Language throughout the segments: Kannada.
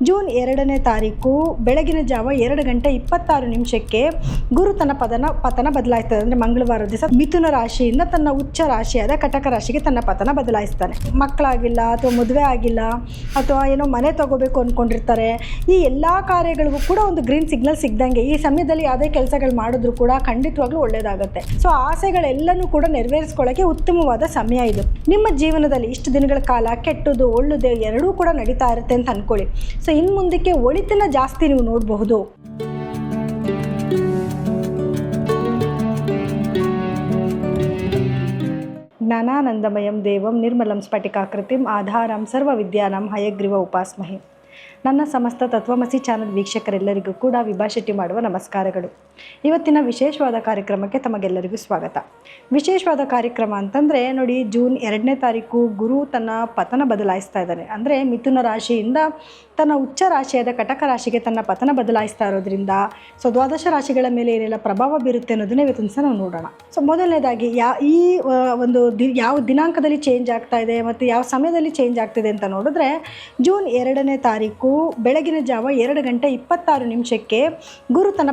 ಜೂನ್ 2ನೇ ತಾರೀಕು ಬೆಳಗಿನ ಜಾವ 2:26 ಗುರು ತನ್ನ ಪತನ ಬದಲಾಯಿಸ್ತಾನೆ. ಅಂದರೆ ಮಂಗಳವಾರ ದಿವಸ ಮಿಥುನ ರಾಶಿಯಿಂದ ತನ್ನ ಉಚ್ಚ ರಾಶಿಯಾದ ಕಟಕ ರಾಶಿಗೆ ತನ್ನ ಪತನ ಬದಲಾಯಿಸ್ತಾನೆ. ಮಕ್ಕಳಾಗಿಲ್ಲ ಅಥವಾ ಮದುವೆ ಆಗಿಲ್ಲ ಅಥವಾ ಏನೋ ಮನೆ ತಗೋಬೇಕು ಅಂದ್ಕೊಂಡಿರ್ತಾರೆ. ಈ ಎಲ್ಲ ಕಾರ್ಯಗಳಿಗೂ ಕೂಡ ಒಂದು ಗ್ರೀನ್ ಸಿಗ್ನಲ್ ಸಿಗ್ದಂಗೆ ಈ ಸಮಯದಲ್ಲಿ ಯಾವುದೇ ಕೆಲಸಗಳು ಮಾಡಿದ್ರು ಕೂಡ ಖಂಡಿತವಾಗ್ಲೂ ಒಳ್ಳೆಯದಾಗುತ್ತೆ. ಸೊ ಆಸೆಗಳೆಲ್ಲನೂ ಕೂಡ ನೆರವೇರಿಸ್ಕೊಳ್ಳೋಕ್ಕೆ ಉತ್ತಮವಾದ ಸಮಯ ಇದು. ನಿಮ್ಮ ಜೀವನದಲ್ಲಿ ಇಷ್ಟು ದಿನಗಳ ಕಾಲ ಕೆಟ್ಟದ್ದು ಒಳ್ಳೆಯದು ಎರಡೂ ಕೂಡ ನಡೀತಾ ಇರುತ್ತೆ ಅಂತ ಅಂದ್ಕೊಳ್ಳಿ. ಸೊ ಇನ್ನು ಮುಂದಕ್ಕೆ ಒಳಿತನ್ನ ಜಾಸ್ತಿ ನೀವು ನೋಡಬಹುದು. ಜ್ಞಾನಾನಂದಮಯಂ ದೇವಂ ನಿರ್ಮಲಂ ಸ್ಫಟಿಕಾಕೃತಿಂ ಆಧಾರಂ ಸರ್ವ ವಿದ್ಯಾನಾಂ ಹಯಗ್ರೀವ ಉಪಾಸ್ಮಹೆ. ನನ್ನ ಸಮಸ್ತ ತತ್ವಮಸಿ ಚಾನಲ್ ವೀಕ್ಷಕರೆಲ್ಲರಿಗೂ ಕೂಡ ವಿಭಾ ಶೆಟ್ಟಿ ಮಾಡುವ ನಮಸ್ಕಾರಗಳು. ಇವತ್ತಿನ ವಿಶೇಷವಾದ ಕಾರ್ಯಕ್ರಮಕ್ಕೆ ತಮಗೆಲ್ಲರಿಗೂ ಸ್ವಾಗತ. ವಿಶೇಷವಾದ ಕಾರ್ಯಕ್ರಮ ಅಂತಂದರೆ ನೋಡಿ, ಜೂನ್ 2ನೇ ತಾರೀಕು ಗುರು ತನ್ನ ಪತನ ಬದಲಾಯಿಸ್ತಾ ಇದ್ದಾನೆ. ಅಂದರೆ ಮಿಥುನ ರಾಶಿಯಿಂದ ತನ್ನ ಉಚ್ಚ ರಾಶಿಯಾದ ಕಟಕ ರಾಶಿಗೆ ತನ್ನ ಪತನ ಬದಲಾಯಿಸ್ತಾ ಇರೋದ್ರಿಂದ ಸೊ ದ್ವಾದಶ ರಾಶಿಗಳ ಮೇಲೆ ಏನೆಲ್ಲ ಪ್ರಭಾವ ಬೀರುತ್ತೆ ಅನ್ನೋದನ್ನ ಇವತ್ತಿನ ಸಹ ನಾವು ನೋಡೋಣ. ಸೊ ಮೊದಲನೇದಾಗಿ ಯಾವ ದಿನಾಂಕದಲ್ಲಿ ಚೇಂಜ್ ಆಗ್ತಾ ಇದೆ ಮತ್ತು ಯಾವ ಸಮಯದಲ್ಲಿ ಚೇಂಜ್ ಆಗ್ತಿದೆ ಅಂತ ನೋಡಿದ್ರೆ, ಜೂನ್ 2ನೇ ತಾರೀಕು ಬೆಳಗಿನ ಜಾವ 2:26 ಗುರು ತನ್ನ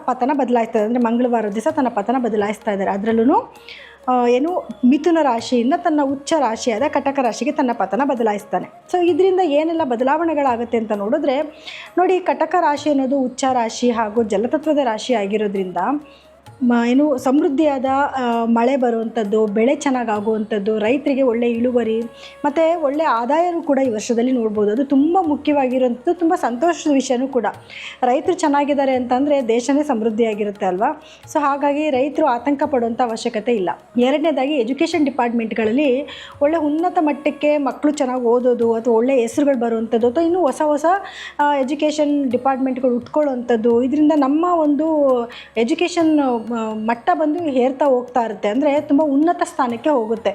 ಪತನ ಬದಲಾಯಿಸ್ತಾ ಇದೆ. ಅಂದರೆ ಮಂಗಳವಾರ ದಿವಸ ತನ್ನ ಪತನ ಬದಲಾಯಿಸ್ತಾ ಇದ್ದಾರೆ. ಅದರಲ್ಲೂ ಮಿಥುನ ರಾಶಿಯಿಂದ ತನ್ನ ಉಚ್ಚ ರಾಶಿಯಾದ ಕಟಕ ರಾಶಿಗೆ ತನ್ನ ಪತನ ಬದಲಾಯಿಸ್ತಾನೆ. ಸೊ ಇದರಿಂದ ಏನೆಲ್ಲ ಬದಲಾವಣೆಗಳಾಗುತ್ತೆ ಅಂತ ನೋಡಿದ್ರೆ ನೋಡಿ, ಕಟಕ ರಾಶಿ ಅನ್ನೋದು ಉಚ್ಚ ರಾಶಿ ಹಾಗೂ ಜಲತತ್ವದ ರಾಶಿ ಆಗಿರೋದ್ರಿಂದ ಸಮೃದ್ಧಿಯಾದ ಮಳೆ ಬರುವಂಥದ್ದು, ಬೆಳೆ ಚೆನ್ನಾಗಾಗುವಂಥದ್ದು, ರೈತರಿಗೆ ಒಳ್ಳೆ ಇಳುವರಿ ಮತ್ತು ಒಳ್ಳೆ ಆದಾಯನೂ ಕೂಡ ಈ ವರ್ಷದಲ್ಲಿ ನೋಡ್ಬೋದು. ಅದು ತುಂಬ ಮುಖ್ಯವಾಗಿರುವಂಥದ್ದು, ತುಂಬ ಸಂತೋಷದ ವಿಷಯನೂ ಕೂಡ. ರೈತರು ಚೆನ್ನಾಗಿದ್ದಾರೆ ಅಂತಂದರೆ ದೇಶನೇ ಸಮೃದ್ಧಿಯಾಗಿರುತ್ತೆ ಅಲ್ವಾ. ಸೊ ಹಾಗಾಗಿ ರೈತರು ಆತಂಕ ಪಡುವಂಥ ಅವಶ್ಯಕತೆ ಇಲ್ಲ. ಎರಡನೇದಾಗಿ ಎಜುಕೇಷನ್ ಡಿಪಾರ್ಟ್ಮೆಂಟ್ಗಳಲ್ಲಿ ಒಳ್ಳೆ ಉನ್ನತ ಮಟ್ಟಕ್ಕೆ ಮಕ್ಕಳು ಚೆನ್ನಾಗಿ ಓದೋದು ಅಥವಾ ಒಳ್ಳೆ ಹೆಸರುಗಳು ಬರುವಂಥದ್ದು ಅಥವಾ ಇನ್ನೂ ಹೊಸ ಎಜುಕೇಷನ್ ಡಿಪಾರ್ಟ್ಮೆಂಟ್ಗಳು ಉಟ್ಕೊಳ್ಳುವಂಥದ್ದು, ಇದರಿಂದ ನಮ್ಮ ಒಂದು ಎಜುಕೇಷನ್ ಮಟ್ಟ ಬಂದು ಏರ್ತಾ ಹೋಗ್ತಾ ಇರುತ್ತೆ. ಅಂದರೆ ತುಂಬ ಉನ್ನತ ಸ್ಥಾನಕ್ಕೆ ಹೋಗುತ್ತೆ.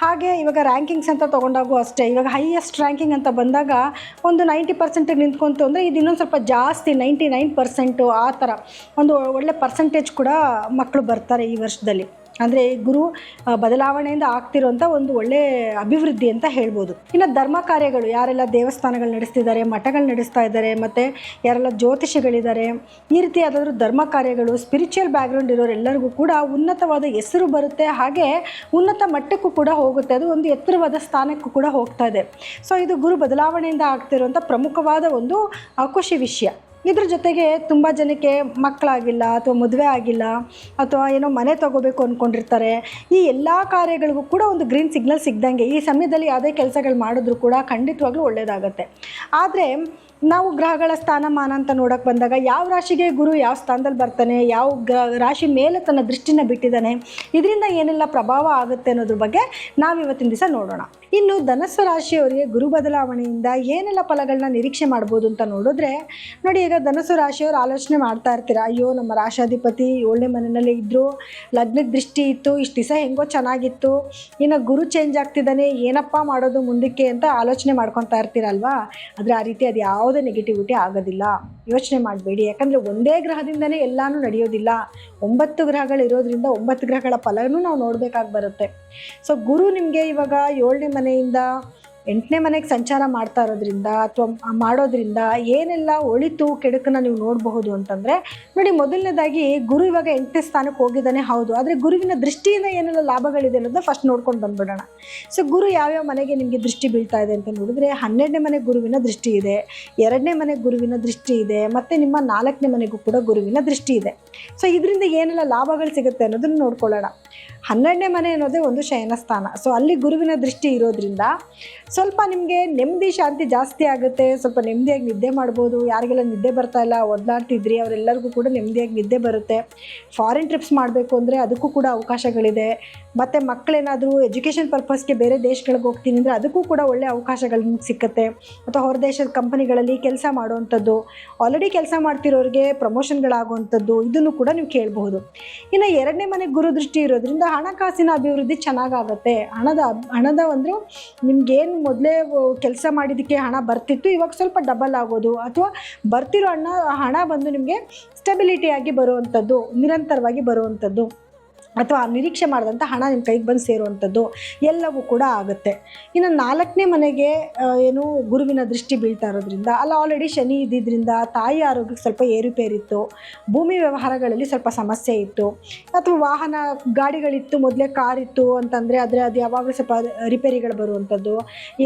ಹಾಗೆ ಇವಾಗ ರ್ಯಾಂಕಿಂಗ್ಸ್ ಅಂತ ತೊಗೊಂಡಾಗೂ ಅಷ್ಟೇ, ಇವಾಗ ಹೈಯೆಸ್ಟ್ ರ್ಯಾಂಕಿಂಗ್ ಅಂತ ಬಂದಾಗ ಒಂದು 90% ನಿಂತ್ಕೊಂತು ಅಂದರೆ ಇದು ಇನ್ನೊಂದು ಸ್ವಲ್ಪ ಜಾಸ್ತಿ 99% ಆ ಥರ ಒಂದು ಒಳ್ಳೆ ಪರ್ಸೆಂಟೇಜ್ ಕೂಡ ಮಕ್ಕಳು ಬರ್ತಾರೆ ಈ ವರ್ಷದಲ್ಲಿ. ಅಂದರೆ ಗುರು ಬದಲಾವಣೆಯಿಂದ ಆಗ್ತಿರೋಂಥ ಒಂದು ಒಳ್ಳೆ ಅಭಿವೃದ್ಧಿ ಅಂತ ಹೇಳ್ಬೋದು. ಇನ್ನು ಧರ್ಮ ಕಾರ್ಯಗಳು, ಯಾರೆಲ್ಲ ದೇವಸ್ಥಾನಗಳು ನಡೆಸ್ತಿದ್ದಾರೆ, ಮಠಗಳು ನಡೆಸ್ತಾ ಇದ್ದಾರೆ, ಮತ್ತು ಯಾರೆಲ್ಲ ಜ್ಯೋತಿಷಿಗಳಿದ್ದಾರೆ, ಈ ರೀತಿ ಯಾವುದಾದ್ರೂ ಧರ್ಮ ಕಾರ್ಯಗಳು, ಸ್ಪಿರಿಚುವಲ್ ಬ್ಯಾಕ್ಗ್ರೌಂಡ್ ಇರೋರೆಲ್ಲರಿಗೂ ಕೂಡ ಉನ್ನತವಾದ ಹೆಸರು ಬರುತ್ತೆ. ಹಾಗೆ ಉನ್ನತ ಮಟ್ಟಕ್ಕೂ ಕೂಡ ಹೋಗುತ್ತೆ. ಅದು ಒಂದು ಎತ್ತರವಾದ ಸ್ಥಾನಕ್ಕೂ ಕೂಡ ಹೋಗ್ತಾ ಇದೆ. ಸೊ ಇದು ಗುರು ಬದಲಾವಣೆಯಿಂದ ಆಗ್ತಿರುವಂಥ ಪ್ರಮುಖವಾದ ಒಂದು ಖುಷಿ ವಿಷಯ. ಇದ್ರ ಜೊತೆಗೆ ತುಂಬ ಜನಕ್ಕೆ ಮಕ್ಕಳಾಗಿಲ್ಲ ಅಥವಾ ಮದುವೆ ಆಗಿಲ್ಲ ಅಥವಾ ಏನೋ ಮನೆ ತಗೋಬೇಕು ಅಂದ್ಕೊಂಡಿರ್ತಾರೆ. ಈ ಎಲ್ಲ ಕಾರ್ಯಗಳಿಗೂ ಕೂಡ ಒಂದು ಗ್ರೀನ್ ಸಿಗ್ನಲ್ ಸಿಗ್ದಂಗೆ ಈ ಸಮಯದಲ್ಲಿ ಯಾವುದೇ ಕೆಲಸಗಳು ಮಾಡಿದ್ರು ಕೂಡ ಖಂಡಿತವಾಗ್ಲೂ ಒಳ್ಳೆಯದಾಗತ್ತೆ. ಆದರೆ ನಾವು ಗ್ರಹಗಳ ಸ್ಥಾನಮಾನ ಅಂತ ನೋಡೋಕೆ ಬಂದಾಗ ಯಾವ ರಾಶಿಗೆ ಗುರು ಯಾವ ಸ್ಥಾನದಲ್ಲಿ ಬರ್ತಾನೆ, ಯಾವ ರಾಶಿ ಮೇಲೆ ತನ್ನ ದೃಷ್ಟಿನ ಬಿಟ್ಟಿದ್ದಾನೆ, ಇದರಿಂದ ಏನೆಲ್ಲ ಪ್ರಭಾವ ಆಗುತ್ತೆ ಅನ್ನೋದ್ರ ಬಗ್ಗೆ ನಾವು ಇವತ್ತಿನ ದಿವಸ ನೋಡೋಣ. ಇನ್ನು ಧನಸ್ಸು ರಾಶಿಯವರಿಗೆ ಗುರು ಬದಲಾವಣೆಯಿಂದ ಏನೆಲ್ಲ ಫಲಗಳನ್ನ ನಿರೀಕ್ಷೆ ಮಾಡ್ಬೋದು ಅಂತ ನೋಡಿದ್ರೆ ನೋಡಿ, ಈಗ ಧನಸ್ಸು ರಾಶಿಯವರು ಆಲೋಚನೆ ಮಾಡ್ತಾ ಇರ್ತೀರ, ಅಯ್ಯೋ ನಮ್ಮ ರಾಶಾಧಿಪತಿ 7ನೇ ಮನೆಯಲ್ಲಿ ಇದ್ದರು, ಲಗ್ನಕ್ಕೆ ದೃಷ್ಟಿ ಇತ್ತು, ಇಷ್ಟು ದಿವಸ ಹೆಂಗೋ ಚೆನ್ನಾಗಿತ್ತು, ಇನ್ನು ಗುರು ಚೇಂಜ್ ಆಗ್ತಿದ್ದಾನೆ, ಏನಪ್ಪ ಮಾಡೋದು ಮುಂದಕ್ಕೆ ಅಂತ ಆಲೋಚನೆ ಮಾಡ್ಕೊತಾ ಇರ್ತೀರಲ್ವಾ. ಆದರೆ ಆ ರೀತಿ ಅದು ಯಾವುದೇ ನೆಗೆಟಿವಿಟಿ ಆಗೋದಿಲ್ಲ, ಯೋಚನೆ ಮಾಡಬೇಡಿ. ಯಾಕಂದರೆ ಒಂದೇ ಗ್ರಹದಿಂದನೇ ಎಲ್ಲನೂ ನಡೆಯೋದಿಲ್ಲ. 9 ಗ್ರಹಗಳು ಇರೋದ್ರಿಂದ 9 ಗ್ರಹಗಳ ಫಲನೂ ನಾವು ನೋಡಬೇಕಾಗಿ ಬರುತ್ತೆ. ಸೊ ಗುರು ನಿಮಗೆ ಇವಾಗ 7ನೇ ಮನೆಯಿಂದ 8ನೇ ಮನೆಗೆ ಸಂಚಾರ ಮಾಡ್ತಾ ಇರೋದ್ರಿಂದ ಅಥವಾ ಮಾಡೋದ್ರಿಂದ ಏನೆಲ್ಲ ಒಳಿತು ಕೆಡುಕನ್ನ ನೀವು ನೋಡಬಹುದು ಅಂತಂದರೆ ನೋಡಿ, ಮೊದಲನೇದಾಗಿ ಗುರು ಇವಾಗ 8ನೇ ಸ್ಥಾನಕ್ಕೆ ಹೋಗಿದ್ದಾನೆ, ಹೌದು. ಆದರೆ ಗುರುವಿನ ದೃಷ್ಟಿಯಿಂದ ಏನೆಲ್ಲ ಲಾಭಗಳಿದೆ ಅನ್ನೋದನ್ನ ಫಸ್ಟ್ ನೋಡ್ಕೊಂಡು ಬಂದ್ಬಿಡೋಣ. ಸೊ ಗುರು ಯಾವ್ಯಾವ ಮನೆಗೆ ನಿಮಗೆ ದೃಷ್ಟಿ ಬೀಳ್ತಾ ಇದೆ ಅಂತ ನೋಡಿದ್ರೆ, 12ನೇ ಮನೆಗೆ ಗುರುವಿನ ದೃಷ್ಟಿ ಇದೆ, 2ನೇ ಮನೆಗೆ ಗುರುವಿನ ದೃಷ್ಟಿ ಇದೆ, ಮತ್ತು ನಿಮ್ಮ 4ನೇ ಮನೆಗೂ ಕೂಡ ಗುರುವಿನ ದೃಷ್ಟಿ ಇದೆ. ಸೊ ಇದರಿಂದ ಏನೆಲ್ಲ ಲಾಭಗಳು ಸಿಗುತ್ತೆ ಅನ್ನೋದನ್ನು ನೋಡ್ಕೊಳ್ಳೋಣ. 12ನೇ ಮನೆ ಅನ್ನೋದೇ ಒಂದು ಶಯನ ಸ್ಥಾನ. ಸೊ ಅಲ್ಲಿ ಗುರುವಿನ ದೃಷ್ಟಿ ಇರೋದ್ರಿಂದ ಸ್ವಲ್ಪ ನಿಮಗೆ ನೆಮ್ಮದಿ ಶಾಂತಿ ಜಾಸ್ತಿ ಆಗುತ್ತೆ. ಸ್ವಲ್ಪ ನೆಮ್ಮದಿಯಾಗಿ ನಿದ್ದೆ ಮಾಡ್ಬೋದು. ಯಾರಿಗೆಲ್ಲ ನಿದ್ದೆ ಬರ್ತಾ ಇಲ್ಲ, ಒದ್ದಾಡ್ತಿದ್ರಿ, ಅವರೆಲ್ಲರಿಗೂ ಕೂಡ ನೆಮ್ಮದಿಯಾಗಿ ನಿದ್ದೆ ಬರುತ್ತೆ. ಫಾರಿನ್ ಟ್ರಿಪ್ಸ್ ಮಾಡಬೇಕು ಅಂದರೆ ಅದಕ್ಕೂ ಕೂಡ ಅವಕಾಶಗಳಿದೆ. ಮತ್ತು ಮಕ್ಕಳೇನಾದರೂ ಎಜುಕೇಷನ್ ಪರ್ಪಸ್ಗೆ ಬೇರೆ ದೇಶಗಳಿಗೆ ಹೋಗ್ತೀನಿ ಅಂದರೆ ಅದಕ್ಕೂ ಕೂಡ ಒಳ್ಳೆಯ ಅವಕಾಶಗಳು ನಿಮ್ಗೆ ಸಿಕ್ಕತ್ತೆ. ಅಥವಾ ಹೊರ ದೇಶದ ಕಂಪನಿಗಳಲ್ಲಿ ಕೆಲಸ ಮಾಡುವಂಥದ್ದು, ಆಲ್ರೆಡಿ ಕೆಲಸ ಮಾಡ್ತಿರೋರಿಗೆ ಪ್ರಮೋಷನ್ಗಳಾಗುವಂಥದ್ದು, ಇದನ್ನು ಕೂಡ ನೀವು ಕೇಳಬಹುದು. ಇನ್ನು 2ನೇ ಮನೆಗೆ ಗುರು ದೃಷ್ಟಿ ಇರೋದ್ರಿಂದ ಹಣಕಾಸಿನ ಅಭಿವೃದ್ಧಿ ಚೆನ್ನಾಗಾಗುತ್ತೆ. ಹಣದ ಒಂದು ನಿಮ್ಗೇನು ಮೊದಲೇ ಕೆಲಸ ಮಾಡಿದ್ದಕ್ಕೆ ಹಣ ಬರ್ತಿತ್ತು, ಇವಾಗ ಸ್ವಲ್ಪ ಡಬಲ್ ಆಗೋದು ಅಥವಾ ಬರ್ತಿರೋ ಹಣ ಬಂದು ನಿಮಗೆ ಸ್ಟೆಬಿಲಿಟಿಯಾಗಿ ಬರುವಂಥದ್ದು, ನಿರಂತರವಾಗಿ ಬರುವಂಥದ್ದು, ಅಥವಾ ನಿರೀಕ್ಷೆ ಮಾಡಿದಂಥ ಹಣ ನಿಮ್ಮ ಕೈಗೆ ಬಂದು ಸೇರುವಂಥದ್ದು ಎಲ್ಲವೂ ಕೂಡ ಆಗುತ್ತೆ. ಇನ್ನು 4ನೇ ಮನೆಗೆ ಏನು ಗುರುವಿನ ದೃಷ್ಟಿ ಬೀಳ್ತಾ ಇರೋದ್ರಿಂದ ಅಲ್ಲಿ ಆಲ್ರೆಡಿ ಶನಿ ಇದ್ದಿದ್ದರಿಂದ ತಾಯಿ ಆರೋಗ್ಯಕ್ಕೆ ಸ್ವಲ್ಪ ಏರುಪೇರಿತ್ತು, ಭೂಮಿ ವ್ಯವಹಾರಗಳಲ್ಲಿ ಸ್ವಲ್ಪ ಸಮಸ್ಯೆ ಇತ್ತು, ಅಥವಾ ವಾಹನ ಗಾಡಿಗಳಿತ್ತು, ಮೊದಲೇ ಕಾರ್ ಇತ್ತು ಅಂತಂದರೆ ಆದರೆ ಅದು ಯಾವಾಗಲೂ ಸ್ವಲ್ಪ ರಿಪೇರಿಗಳು ಬರುವಂಥದ್ದು,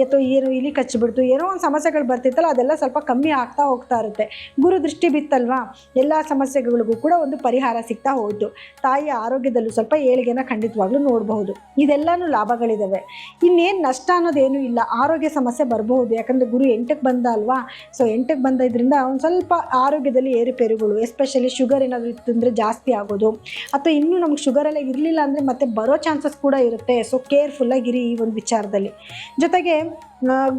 ಅಥವಾ ಏನು ಇಲಿ ಕಚ್ಚಿಬಿಡ್ತು, ಏನೋ ಒಂದು ಸಮಸ್ಯೆಗಳು ಬರ್ತಿತ್ತಲ್ಲ ಅದೆಲ್ಲ ಸ್ವಲ್ಪ ಕಮ್ಮಿ ಆಗ್ತಾ ಹೋಗ್ತಾ ಇರುತ್ತೆ. ಗುರು ದೃಷ್ಟಿ ಬಿತ್ತಲ್ವಾ, ಎಲ್ಲ ಸಮಸ್ಯೆಗಳಿಗೂ ಕೂಡ ಒಂದು ಪರಿಹಾರ ಸಿಗ್ತಾ ಹೋಯಿತು. ತಾಯಿಯ ಆರೋಗ್ಯದಲ್ಲೂ ಸ್ವಲ್ಪ ಏಳಿಗೆನ ಖಂಡಿತವಾಗ್ಲೂ ನೋಡಬಹುದು. ಇದೆಲ್ಲನೂ ಲಾಭಗಳಿದ್ದಾವೆ. ಇನ್ನೇನು ನಷ್ಟ ಅನ್ನೋದೇನೂ ಇಲ್ಲ. ಆರೋಗ್ಯ ಸಮಸ್ಯೆ ಬರಬಹುದು, ಯಾಕಂದರೆ ಗುರು 8ಕ್ಕೆ ಬಂದ ಅಲ್ವಾ. ಸೊ 8ಕ್ಕೆ ಬಂದಿದ್ದರಿಂದ ಒಂದು ಸ್ವಲ್ಪ ಆರೋಗ್ಯದಲ್ಲಿ ಏರುಪೇರುಗಳು, ಎಸ್ಪೆಷಲಿ ಶುಗರ್ ಏನಾದರೂ ಇತ್ತು ಅಂದರೆ ಜಾಸ್ತಿ ಆಗೋದು, ಅಥವಾ ಇನ್ನೂ ನಮ್ಗೆ ಶುಗರೆಲ್ಲ ಇರಲಿಲ್ಲ ಅಂದರೆ ಮತ್ತೆ ಬರೋ ಚಾನ್ಸಸ್ ಕೂಡ ಇರುತ್ತೆ. ಸೊ ಕೇರ್ಫುಲ್ಲಾಗಿರಿ ಈ ಒಂದು ವಿಚಾರದಲ್ಲಿ. ಜೊತೆಗೆ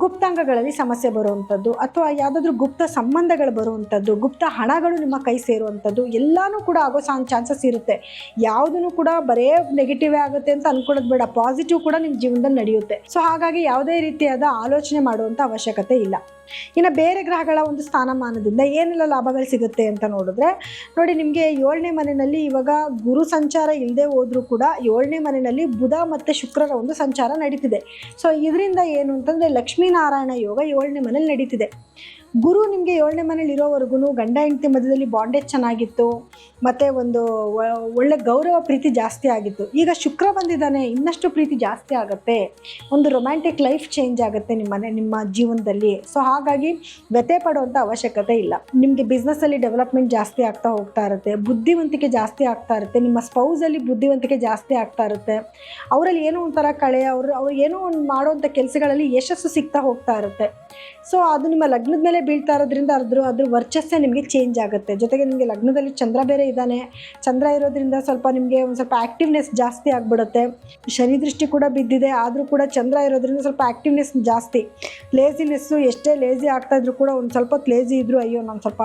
ಗುಪ್ತಾಂಗಗಳಲ್ಲಿ ಸಮಸ್ಯೆ ಬರುವಂಥದ್ದು, ಅಥವಾ ಯಾವುದಾದ್ರೂ ಗುಪ್ತ ಸಂಬಂಧಗಳು ಬರುವಂಥದ್ದು, ಗುಪ್ತ ಹಣಗಳು ನಿಮ್ಮ ಕೈ ಸೇರುವಂಥದ್ದು ಎಲ್ಲನೂ ಕೂಡ ಆಗೋ ಚಾನ್ಸಸ್ ಇರುತ್ತೆ. ಯಾವುದನ್ನು ಕೂಡ ಬರೇ ನೆಗೆಟಿವೇ ಆಗುತ್ತೆ ಅಂತ ಅಂದ್ಕೊಳ್ಳೋದು ಬೇಡ, ಪಾಸಿಟಿವ್ ಕೂಡ ನಿಮ್ಮ ಜೀವನದಲ್ಲಿ ನಡೆಯುತ್ತೆ. ಸೊ ಹಾಗಾಗಿ ಯಾವುದೇ ರೀತಿಯಾದ ಆಲೋಚನೆ ಮಾಡುವಂಥ ಅವಶ್ಯಕತೆ ಇಲ್ಲ. ಇನ್ನು ಬೇರೆ ಗ್ರಹಗಳ ಒಂದು ಸ್ಥಾನಮಾನದಿಂದ ಏನೆಲ್ಲ ಲಾಭಗಳು ಸಿಗುತ್ತೆ ಅಂತ ನೋಡಿದ್ರೆ ನೋಡಿ, ನಿಮಗೆ 7ನೇ ಮನೆಯಲ್ಲಿ ಇವಾಗ ಗುರು ಸಂಚಾರ ಇಲ್ಲದೆ ಹೋದರೂ ಕೂಡ 7ನೇ ಮನೆಯಲ್ಲಿ ಬುಧ ಮತ್ತು ಶುಕ್ರರ ಒಂದು ಸಂಚಾರ ನಡೀತಿದೆ. ಸೊ ಇದರಿಂದ ಏನು ಅಂತಂದರೆ ಲಕ್ಷ್ಮೀನಾರಾಯಣ ಯೋಗ 7ನೇ ಮನೇಲಿ ನಡೀತಿದೆ. ಗುರು ನಿಮಗೆ 7ನೇ ಮನೇಲಿ ಇರೋವರೆಗೂ ಗಂಡ ಹೆಂಡತಿ ಮಧ್ಯದಲ್ಲಿ ಬಾಂಡೇಜ್ ಚೆನ್ನಾಗಿತ್ತು, ಮತ್ತು ಒಂದು ಒಳ್ಳೆ ಗೌರವ ಪ್ರೀತಿ ಜಾಸ್ತಿ ಆಗಿತ್ತು. ಈಗ ಶುಕ್ರ ಬಂದಿದ್ದಾನೆ, ಇನ್ನಷ್ಟು ಪ್ರೀತಿ ಜಾಸ್ತಿ ಆಗುತ್ತೆ, ಒಂದು ರೊಮ್ಯಾಂಟಿಕ್ ಲೈಫ್ ಚೇಂಜ್ ಆಗುತ್ತೆ ನಿಮ್ಮ ಜೀವನದಲ್ಲಿ. ಸೊ ಹಾಗಾಗಿ ವ್ಯಥೆ ಪಡುವಂಥ ಅವಶ್ಯಕತೆ ಇಲ್ಲ. ನಿಮಗೆ ಬಿಸ್ನೆಸ್ಸಲ್ಲಿ ಡೆವಲಪ್ಮೆಂಟ್ ಜಾಸ್ತಿ ಆಗ್ತಾ ಹೋಗ್ತಾ ಇರುತ್ತೆ, ಬುದ್ಧಿವಂತಿಕೆ ಜಾಸ್ತಿ ಆಗ್ತಾ ಇರುತ್ತೆ, ನಿಮ್ಮ ಸ್ಪೌಸಲ್ಲಿ ಬುದ್ಧಿವಂತಿಕೆ ಜಾಸ್ತಿ ಆಗ್ತಾ ಇರುತ್ತೆ, ಅವರಲ್ಲಿ ಏನೋ ಒಂಥರ ಕಳೆ, ಅವ್ರು ಏನೋ ಒಂದು ಮಾಡುವಂಥ ಕೆಲಸಗಳಲ್ಲಿ ಯಶಸ್ಸು ಸಿಗ್ತಾ ಹೋಗ್ತಾ ಇರುತ್ತೆ. ಸೊ ಅದು ನಿಮ್ಮ ಲಗ್ನದ ಮೇಲೆ ಬೀಳ್ತಾ ಇರೋದ್ರಿಂದ ಅದ್ರ ವರ್ಚಸ್ಸೇ ನಿಮಗೆ ಚೇಂಜ್ ಆಗುತ್ತೆ. ಜೊತೆಗೆ ನಿಮಗೆ ಲಗ್ನದಲ್ಲಿ ಚಂದ್ರ ಬೇರೆ ಇದ್ದಾನೆ, ಚಂದ್ರ ಇರೋದ್ರಿಂದ ಸ್ವಲ್ಪ ನಿಮಗೆ ಒಂದು ಸ್ವಲ್ಪ ಆ್ಯಕ್ಟಿವ್ನೆಸ್ ಜಾಸ್ತಿ ಆಗಿಬಿಡುತ್ತೆ. ಶನಿ ದೃಷ್ಟಿ ಕೂಡ ಬಿದ್ದಿದೆ, ಆದರೂ ಕೂಡ ಚಂದ್ರ ಇರೋದ್ರಿಂದ ಸ್ವಲ್ಪ ಆ್ಯಕ್ಟಿವ್ನೆಸ್ ಜಾಸ್ತಿ. ಲೇಸಿನೆಸ್ಸು, ಎಷ್ಟೇ ಲೇಸಿ ಆಗ್ತಾಯಿದ್ರು ಕೂಡ ಒಂದು ಸ್ವಲ್ಪ ಹೊತ್ತು ಲೇಸಿ ಇದ್ದರೂ ಅಯ್ಯೋ ನಾನು ಸ್ವಲ್ಪ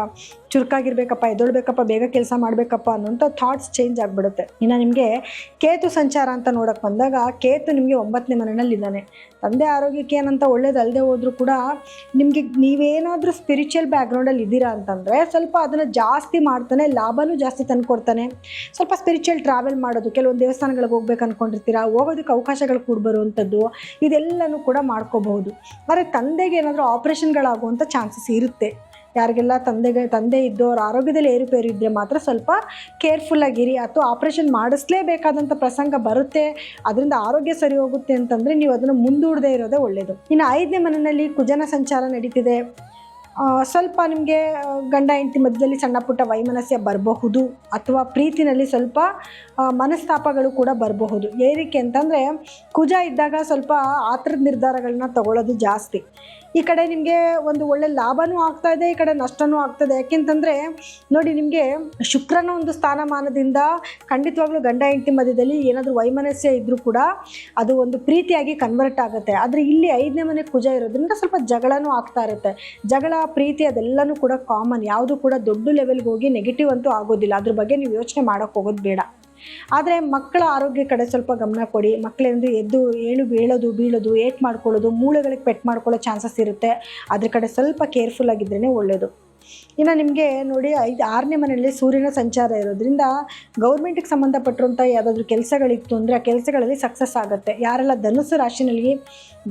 ಚುರುಕಾಗಿರ್ಬೇಕಪ್ಪ, ಎದ್ದೊಳ್ಬೇಕಪ್ಪ, ಬೇಗ ಕೆಲಸ ಮಾಡಬೇಕಪ್ಪ ಅನ್ನೋಂಥ ಥಾಟ್ಸ್ ಚೇಂಜ್ ಆಗಿಬಿಡುತ್ತೆ. ಇನ್ನು ನಿಮಗೆ ಕೇತು ಸಂಚಾರ ಅಂತ ನೋಡೋಕ್ಕೆ ಬಂದಾಗ ಕೇತು ನಿಮಗೆ 9ನೇ ಮನೆಯಲ್ಲಿದ್ದಾನೆ. ತಂದೆ ಆರೋಗ್ಯಕ್ಕೆ ಏನಂತ ಒಳ್ಳೇದಲ್ಲದೆ ಹೋದರೂ ಕೂಡ ನಿಮಗೆ ನೀವೇನಾದರೂ ಸ್ಪಿರಿಚುವಲ್ ಬ್ಯಾಕ್ಗ್ರೌಂಡಲ್ಲಿ ಇದ್ದೀರಾ ಅಂತಂದರೆ ಸ್ವಲ್ಪ ಅದನ್ನು ಜಾಸ್ತಿ ಮಾಡ್ತಾನೆ, ಲಾಭನೂ ಜಾಸ್ತಿ ತಂದುಕೊಡ್ತಾನೆ. ಸ್ವಲ್ಪ ಸ್ಪಿರಿಚುವಲ್ ಟ್ರಾವೆಲ್ ಮಾಡೋದು, ಕೆಲವೊಂದು ದೇವಸ್ಥಾನಗಳಿಗೆ ಹೋಗ್ಬೇಕು ಅಂದ್ಕೊಂಡಿರ್ತೀರಾ, ಹೋಗೋದಕ್ಕೆ ಅವಕಾಶಗಳು ಕೂಡ ಬರುವಂಥದ್ದು, ಇದೆಲ್ಲನೂ ಕೂಡ ಮಾಡ್ಕೋಬಹುದು. ಆದರೆ ತಂದೆಗೆ ಏನಾದರೂ ಆಪ್ರೇಷನ್ಗಳಾಗುವಂಥ ಚಾನ್ಸಸ್ ಇರುತ್ತೆ. ಯಾರಿಗೆಲ್ಲ ತಂದೆ ಇದ್ದು ಅವ್ರ ಆರೋಗ್ಯದಲ್ಲಿ ಏರುಪೇರು ಇದ್ದರೆ ಮಾತ್ರ ಸ್ವಲ್ಪ ಕೇರ್ಫುಲ್ಲಾಗಿರಿ. ಅಥವಾ ಆಪ್ರೇಷನ್ ಮಾಡಿಸ್ಲೇಬೇಕಾದಂಥ ಪ್ರಸಂಗ ಬರುತ್ತೆ, ಅದರಿಂದ ಆರೋಗ್ಯ ಸರಿ ಹೋಗುತ್ತೆ ಅಂತಂದರೆ ನೀವು ಅದನ್ನು ಮುಂದೂಡದೇ ಇರೋದೇ ಒಳ್ಳೆಯದು. ಇನ್ನು 5ನೇ ಮನೆಯಲ್ಲಿ ಕುಜನ ಸಂಚಾರ ನಡೀತಿದೆ. ಸ್ವಲ್ಪ ನಿಮಗೆ ಗಂಡ ಹೆಂಡತಿ ಮಧ್ಯದಲ್ಲಿ ಸಣ್ಣ ಪುಟ್ಟ ವೈಮನಸ್ಯ ಬರಬಹುದು, ಅಥವಾ ಪ್ರೀತಿನಲ್ಲಿ ಸ್ವಲ್ಪ ಮನಸ್ತಾಪಗಳು ಕೂಡ ಬರಬಹುದು. ಏನಕ್ಕೆ ಅಂತಂದರೆ ಕುಜ ಇದ್ದಾಗ ಸ್ವಲ್ಪ ಆತರದ ನಿರ್ಧಾರಗಳನ್ನ ತಗೊಳ್ಳೋದು ಜಾಸ್ತಿ. ಈ ಕಡೆ ನಿಮಗೆ ಒಂದು ಒಳ್ಳೆ ಲಾಭನೂ ಆಗ್ತಾಯಿದೆ, ಈ ಕಡೆ ನಷ್ಟನೂ ಆಗ್ತದೆ. ಯಾಕೆಂತಂದರೆ ನೋಡಿ, ನಿಮಗೆ ಶುಕ್ರನ ಒಂದು ಸ್ಥಾನಮಾನದಿಂದ ಖಂಡಿತವಾಗ್ಲೂ ಗಂಡ ಹೆಂಡತಿ ಮಧ್ಯದಲ್ಲಿ ಏನಾದರೂ ವೈಮನಸ್ಯ ಇದ್ದರೂ ಕೂಡ ಅದು ಒಂದು ಪ್ರೀತಿಯಾಗಿ ಕನ್ವರ್ಟ್ ಆಗುತ್ತೆ. ಆದರೆ ಇಲ್ಲಿ 5ನೇ ಮನೆ ಕುಜ ಇರೋದ್ರಿಂದ ಸ್ವಲ್ಪ ಜಗಳನೂ ಆಗ್ತಾ ಇರುತ್ತೆ. ಜಗಳ, ಪ್ರೀತಿ ಅದೆಲ್ಲನೂ ಕೂಡ ಕಾಮನ್, ಯಾವುದು ಕೂಡ ದೊಡ್ಡ ಲೆವೆಲ್ಗೆ ಹೋಗಿ ನೆಗೆಟಿವ್ ಅಂತೂ ಆಗೋದಿಲ್ಲ. ಅದ್ರ ಬಗ್ಗೆ ನೀವು ಯೋಚನೆ ಮಾಡೋಕ್ಕೆ ಹೋಗೋದು ಬೇಡ. ಆದರೆ ಮಕ್ಕಳ ಆರೋಗ್ಯ ಕಡೆ ಸ್ವಲ್ಪ ಗಮನ ಕೊಡಿ. ಮಕ್ಕಳೇಂದು ಎದ್ದು ಬೀಳೋದು, ಏಟ್ ಮಾಡ್ಕೊಳ್ಳೋದು, ಮೂಳೆಗಳಿಗೆ ಪೆಟ್ಟು ಮಾಡ್ಕೊಳ್ಳೋ ಚಾನ್ಸಸ್ ಇರುತ್ತೆ. ಅದ್ರ ಕಡೆ ಸ್ವಲ್ಪ ಕೇರ್ಫುಲ್ ಆಗಿದ್ರೇ ಒಳ್ಳೆಯದು. ಇನ್ನು ನಿಮಗೆ ನೋಡಿ 6ನೇ ಮನೆಯಲ್ಲಿ ಸೂರ್ಯನ ಸಂಚಾರ ಇರೋದ್ರಿಂದ ಗೌರ್ಮೆಂಟಿಗೆ ಸಂಬಂಧಪಟ್ಟಿರುವಂಥ ಯಾವುದಾದ್ರೂ ಕೆಲಸಗಳಿತ್ತು ಅಂದರೆ ಆ ಕೆಲಸಗಳಲ್ಲಿ ಸಕ್ಸಸ್ ಆಗುತ್ತೆ. ಯಾರೆಲ್ಲ ಧನುಸ್ಸು ರಾಶಿನಲ್ಲಿ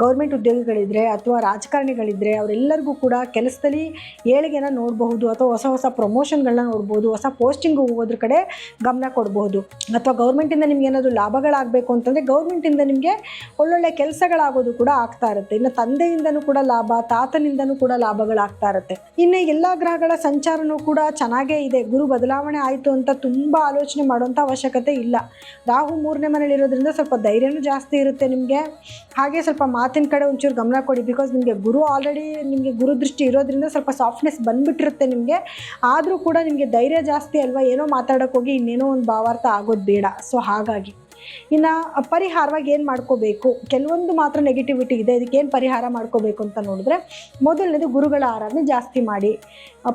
ಗೌರ್ಮೆಂಟ್ ಉದ್ಯೋಗಿಗಳಿದ್ದರೆ ಅಥವಾ ರಾಜಕಾರಣಿಗಳಿದ್ದರೆ ಅವರೆಲ್ಲರಿಗೂ ಕೂಡ ಕೆಲಸದಲ್ಲಿ ಏಳಿಗೆನ ನೋಡಬಹುದು, ಅಥವಾ ಹೊಸ ಪ್ರಮೋಷನ್ಗಳನ್ನ ನೋಡ್ಬೋದು, ಹೊಸ ಪೋಸ್ಟಿಂಗ್ ಹೋಗೋದ್ರ ಕಡೆ ಗಮನ ಕೊಡಬಹುದು. ಅಥವಾ ಗೌರ್ಮೆಂಟಿಂದ ನಿಮ್ಗೆ ಏನಾದರೂ ಲಾಭಗಳಾಗಬೇಕು ಅಂತಂದರೆ ಗೌರ್ಮೆಂಟಿಂದ ನಿಮಗೆ ಒಳ್ಳೊಳ್ಳೆ ಕೆಲಸಗಳಾಗೋದು ಕೂಡ ಆಗ್ತಾ ಇರುತ್ತೆ. ಇನ್ನು ತಂದೆಯಿಂದನೂ ಕೂಡ ಲಾಭ, ತಾತನಿಂದನೂ ಕೂಡ ಲಾಭಗಳಾಗ್ತಾ ಇರುತ್ತೆ. ಇನ್ನು ಎಲ್ಲ ಗ್ರಹಗಳ ಸಂಚಾರನೂ ಕೂಡ ಚೆನ್ನಾಗೇ ಇದೆ. ಗುರು ಬದಲಾವಣೆ ಆಯಿತು ಅಂತ ತುಂಬ ಆಲೋಚನೆ ಮಾಡುವಂಥ ಅವಶ್ಯಕತೆ ಇಲ್ಲ. ರಾಹು 3ನೇ ಮನೇಲಿ ಇರೋದ್ರಿಂದ ಸ್ವಲ್ಪ ಧೈರ್ಯನೂ ಜಾಸ್ತಿ ಇರುತ್ತೆ ನಿಮಗೆ. ಹಾಗೆ ಸ್ವಲ್ಪ ಮಾತಿನ ಕಡೆ ಒಂಚೂರು ಗಮನ ಕೊಡಿ. ಬಿಕಾಸ್ ನಿಮಗೆ ಗುರು ಆಲ್ರೆಡಿ ನಿಮಗೆ ಗುರು ದೃಷ್ಟಿ ಇರೋದ್ರಿಂದ ಸ್ವಲ್ಪ ಸಾಫ್ಟ್ನೆಸ್ ಬಂದುಬಿಟ್ಟಿರುತ್ತೆ ನಿಮಗೆ. ಆದರೂ ಕೂಡ ನಿಮಗೆ ಧೈರ್ಯ ಜಾಸ್ತಿ ಅಲ್ವಾ, ಏನೋ ಮಾತಾಡೋಕ್ಕೆ ಹೋಗಿ ಇನ್ನೇನೋ ಒಂದು ಭಾವಾರ್ಥ ಆಗೋದು ಬೇಡ. ಸೊ ಹಾಗಾಗಿ ಇನ್ನು ಪರಿಹಾರವಾಗಿ ಏನು ಮಾಡ್ಕೋಬೇಕು, ಕೆಲವೊಂದು ಮಾತ್ರ ನೆಗೆಟಿವಿಟಿ ಇದೆ. ಇದಕ್ಕೇನು ಪರಿಹಾರ ಮಾಡ್ಕೋಬೇಕು ಅಂತ ನೋಡಿದ್ರೆ, ಮೊದಲನೇದು ಗುರುಗಳ ಆರಾಧನೆ ಜಾಸ್ತಿ ಮಾಡಿ.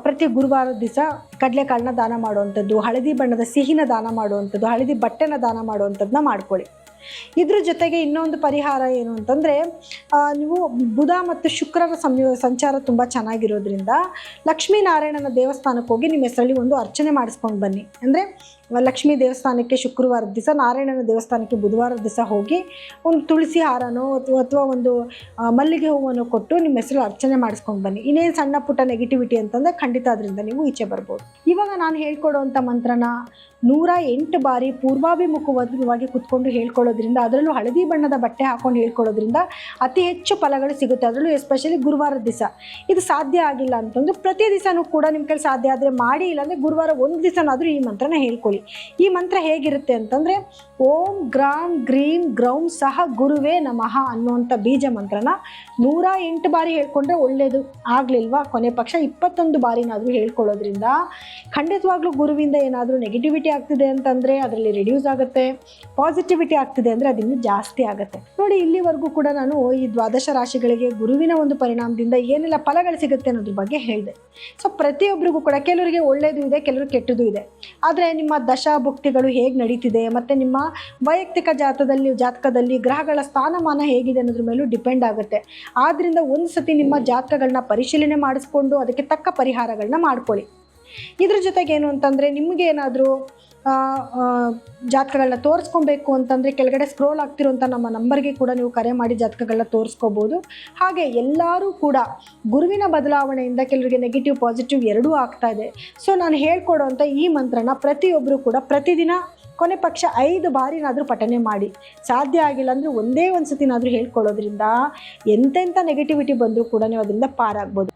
ಪ್ರತಿ ಗುರುವಾರದ ದಿವಸ ಕಡಲೆಕಾಳನ್ನ ದಾನ ಮಾಡುವಂಥದ್ದು, ಹಳದಿ ಬಣ್ಣದ ಸಿಹಿನ ದಾನ ಮಾಡುವಂಥದ್ದು, ಹಳದಿ ಬಟ್ಟೆನ ದಾನ ಮಾಡುವಂಥದ್ದನ್ನ ಮಾಡ್ಕೊಳ್ಳಿ. ಇದ್ರ ಜೊತೆಗೆ ಇನ್ನೊಂದು ಪರಿಹಾರ ಏನು ಅಂತಂದರೆ, ನೀವು ಬುಧ ಮತ್ತು ಶುಕ್ರರ ಸಂಚಾರ ತುಂಬ ಚೆನ್ನಾಗಿರೋದ್ರಿಂದ ಲಕ್ಷ್ಮೀನಾರಾಯಣನ ದೇವಸ್ಥಾನಕ್ಕೆ ಹೋಗಿ ನಿಮ್ಮ ಹೆಸರಲ್ಲಿ ಒಂದು ಅರ್ಚನೆ ಮಾಡಿಸ್ಕೊಂಡು ಬನ್ನಿ. ಅಂದರೆ ಲಕ್ಷ್ಮೀ ದೇವಸ್ಥಾನಕ್ಕೆ ಶುಕ್ರವಾರದ ದಿವಸ, ನಾರಾಯಣನ ದೇವಸ್ಥಾನಕ್ಕೆ ಬುಧವಾರದ ದಿವಸ ಹೋಗಿ ಒಂದು ತುಳಸಿ ಹಾರನೋ ಅಥವಾ ಒಂದು ಮಲ್ಲಿಗೆ ಹೂವನ್ನು ಕೊಟ್ಟು ನಿಮ್ಮ ಹೆಸರು ಅರ್ಚನೆ ಮಾಡಿಸ್ಕೊಂಡು ಬನ್ನಿ. ಇನ್ನೇನು ಸಣ್ಣ ಪುಟ್ಟ ನೆಗೆಟಿವಿಟಿ ಅಂತಂದರೆ ಖಂಡಿತ ಅದರಿಂದ ನೀವು ಈಚೆ ಬರ್ಬೋದು. ಇವಾಗ ನಾನು ಹೇಳ್ಕೊಡೋವಂಥ ಮಂತ್ರನ 108 ಬಾರಿ ಪೂರ್ವಾಭಿಮುಖವಾಗಿ ಕುತ್ಕೊಂಡು ಹೇಳ್ಕೊಳ್ಳೋದ್ರಿಂದ, ಅದರಲ್ಲೂ ಹಳದಿ ಬಣ್ಣದ ಬಟ್ಟೆ ಹಾಕೊಂಡು ಹೇಳ್ಕೊಳ್ಳೋದ್ರಿಂದ ಅತಿ ಹೆಚ್ಚು ಫಲಗಳು ಸಿಗುತ್ತೆ. ಅದರಲ್ಲೂ ಎಸ್ಪೆಷಲಿ ಗುರುವಾರದ ದಿವಸ. ಇದು ಸಾಧ್ಯ ಆಗಿಲ್ಲ ಅಂತಂದ್ರೆ ಪ್ರತಿ ದಿವಸನೂ ಕೂಡ ನಿಮ್ಮ ಕೈಲಿ ಸಾಧ್ಯ ಆದರೆ ಮಾಡಿ, ಇಲ್ಲಾಂದರೆ ಗುರುವಾರ ಒಂದು ದಿವಸನಾದರೂ ಈ ಮಂತ್ರನ ಹೇಳ್ಕೊಳ್ಳಿ. ಈ ಮಂತ್ರ ಹೇಗಿರುತ್ತೆ ಅಂತಂದರೆ, ಓಂ ಗ್ರಾಂ ಗ್ರೀಂ ಗ್ರೌಂ ಸಹ ಗುರುವೇ ನಮಃ ಅನ್ನುವಂಥ ಬೀಜ ಮಂತ್ರನ 108 ಬಾರಿ ಹೇಳ್ಕೊಂಡ್ರೆ ಒಳ್ಳೆಯದು. ಆಗಲಿಲ್ವಾ ಕೊನೆ ಪಕ್ಷ 21 ಬಾರಿನಾದರೂ ಹೇಳ್ಕೊಳ್ಳೋದ್ರಿಂದ ಖಂಡಿತವಾಗ್ಲೂ ಗುರುವಿಂದ ಏನಾದರೂ ನೆಗೆಟಿವಿಟಿ ಆಗ್ತಿದೆ ಅಂತಂದರೆ ಅದರಲ್ಲಿ ರಿಡ್ಯೂಸ್ ಆಗುತ್ತೆ, ಪಾಸಿಟಿವಿಟಿ ಆಗ್ತಿದೆ ಅಂದರೆ ಅದಿನ್ನೂ ಜಾಸ್ತಿ ಆಗುತ್ತೆ. ನೋಡಿ, ಇಲ್ಲಿವರೆಗೂ ಕೂಡ ನಾನು ಈ ದ್ವಾದಶ ರಾಶಿಗಳಿಗೆ ಗುರುವಿನ ಒಂದು ಪರಿಣಾಮದಿಂದ ಏನೆಲ್ಲ ಫಲಗಳು ಸಿಗುತ್ತೆ ಅನ್ನೋದ್ರ ಬಗ್ಗೆ ಹೇಳಿದೆ. ಸೊ ಪ್ರತಿಯೊಬ್ಬರಿಗೂ ಕೂಡ ಕೆಲವರಿಗೆ ಒಳ್ಳೆಯದು ಇದೆ, ಕೆಲವರು ಕೆಟ್ಟದ್ದು ಇದೆ. ಆದರೆ ನಿಮ್ಮ ದಶಾಭುಕ್ತಿಗಳು ಹೇಗೆ ನಡೀತಿದೆ ಮತ್ತು ನಿಮ್ಮ ವೈಯಕ್ತಿಕ ಜಾತಕದಲ್ಲಿ ಗ್ರಹಗಳ ಸ್ಥಾನಮಾನ ಹೇಗಿದೆ ಅನ್ನೋದ್ರ ಮೇಲೂ ಡಿಪೆಂಡ್ ಆಗುತ್ತೆ. ಆದ್ದರಿಂದ ಒಂದು ಸತಿ ನಿಮ್ಮ ಜಾತಕಗಳನ್ನ ಪರಿಶೀಲನೆ ಮಾಡಿಸ್ಕೊಂಡು ಅದಕ್ಕೆ ತಕ್ಕ ಪರಿಹಾರಗಳನ್ನ ಮಾಡ್ಕೊಳ್ಳಿ. ಇದ್ರ ಜೊತೆಗೆ ಏನು ಅಂತಂದರೆ, ನಿಮಗೆ ಏನಾದರೂ ಜಾತಕಗಳನ್ನ ತೋರಿಸ್ಕೊಬೇಕು ಅಂತಂದರೆ ಕೆಳಗಡೆ ಸ್ಕ್ರೋಲ್ ಆಗ್ತಿರೋಂಥ ನಮ್ಮ ನಂಬರ್ಗೆ ಕೂಡ ನೀವು ಕರೆ ಮಾಡಿ ಜಾತಕಗಳನ್ನ ತೋರಿಸ್ಕೋಬೋದು. ಹಾಗೆ ಎಲ್ಲರೂ ಕೂಡ ಗುರುವಿನ ಬದಲಾವಣೆಯಿಂದ ಕೆಲವರಿಗೆ ನೆಗೆಟಿವ್ ಪಾಸಿಟಿವ್ ಎರಡೂ ಆಗ್ತಾ ಇದೆ. ಸೊ ನಾನು ಹೇಳ್ಕೊಡೋವಂಥ ಈ ಮಂತ್ರನ ಪ್ರತಿಯೊಬ್ಬರು ಕೂಡ ಪ್ರತಿದಿನ ಕೊನೆ ಪಕ್ಷ 5 ಬಾರಿನಾದರೂ ಪಠನೆ ಮಾಡಿ. ಸಾಧ್ಯ ಆಗಿಲ್ಲ ಅಂದರೆ ಒಂದೇ ಒಂದು ಸತಿನಾದರೂ ಹೇಳ್ಕೊಳ್ಳೋದ್ರಿಂದ ಎಂತೆಂಥ ನೆಗೆಟಿವಿಟಿ ಬಂದರೂ ಕೂಡ ನೀವು ಅದರಿಂದ ಪಾರಾಗ್ಬೋದು.